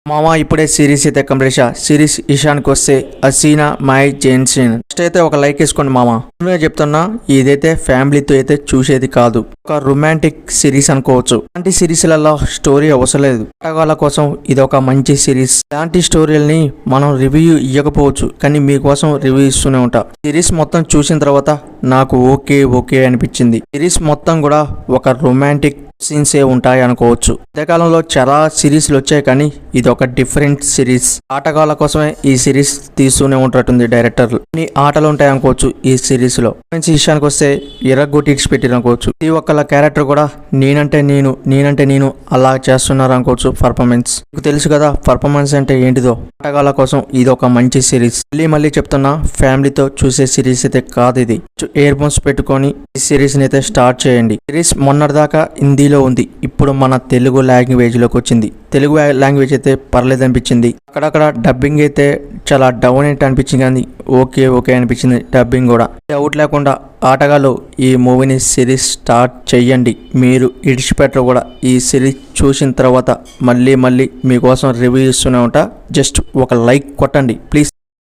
మామ ఇప్పుడే సిరీస్ అయితే కంప్లీట్ సిరీస్ ఇషానికి వస్తే అసీనా మై జెన్సిన్ ఫస్ట్ అయితే ఒక లైక్ వేసుకోండి మామ. నేను చెప్తున్నా ఇదైతే ఫ్యామిలీతో అయితే చూసేది కాదు, ఒక రొమాంటిక్ సిరీస్ అనుకోవచ్చు. ఇలాంటి సిరీస్లలో స్టోరీ అవసరం లేదు, ఆటగాళ్ళ కోసం ఇది ఒక మంచి సిరీస్. ఇలాంటి స్టోరీలని మనం రివ్యూ ఇవ్వకపోవచ్చు కానీ మీకోసం రివ్యూ ఇస్తూనే ఉంటా. సిరీస్ మొత్తం చూసిన తర్వాత నాకు ఓకే అనిపించింది. సిరీస్ మొత్తం కూడా ఒక రొమాంటిక్ సీన్స్ ఉంటాయి అనుకోవచ్చు. మధ్యకాలంలో చాలా సిరీస్లు వచ్చాయి కానీ ఇది ఒక డిఫరెంట్ సిరీస్. ఆటగాళ్ళ కోసమే ఈ సిరీస్ తీస్తూనే ఉంటుంటుంది డైరెక్టర్లు. అన్ని ఆటలు ఉంటాయి అనుకోవచ్చు ఈ సిరీస్ లో. విషయానికి వస్తే ఎర్రగొట్టి పెట్టిరు అనుకోవచ్చు. ఈ ఒక్కళ్ళ క్యారెక్టర్ కూడా నేనంటే నేను అలా చేస్తున్నారు అనుకోవచ్చు. పర్ఫార్మెన్స్ మీకు తెలుసు కదా, పర్ఫార్మెన్స్ అంటే ఏంటిదో. ఆటగాళ్ళ కోసం ఇది ఒక మంచి సిరీస్. మళ్ళీ చెప్తున్నా, ఫ్యామిలీతో చూసే సిరీస్ అయితే కాదు ఇది. ఇయర్ ఫోన్స్ పెట్టుకొని ఈ సిరీస్ ని అయితే స్టార్ట్ చేయండి. సిరీస్ మొన్నటిదాకా హిందీలో ఉంది, ఇప్పుడు మన తెలుగు లాంగ్వేజ్ లోకి వచ్చింది. తెలుగు లాంగ్వేజ్ అయితే పర్లేదు అనిపించింది. అక్కడక్కడ డబ్బింగ్ అయితే చాలా డౌన్ అయితే అనిపించింది కానీ ఓకే అనిపించింది డబ్బింగ్ కూడా. డౌట్ లేకుండా ఆటగాళ్ళు ఈ మూవీని సిరీస్ స్టార్ట్ చెయ్యండి. మీరు ఇడిచిపెట్టరు కూడా. ఈ సిరీస్ చూసిన తర్వాత మళ్ళీ మీకోసం రివ్యూ ఇస్తూనే ఉంటా. జస్ట్ ఒక లైక్ కొట్టండి ప్లీజ్.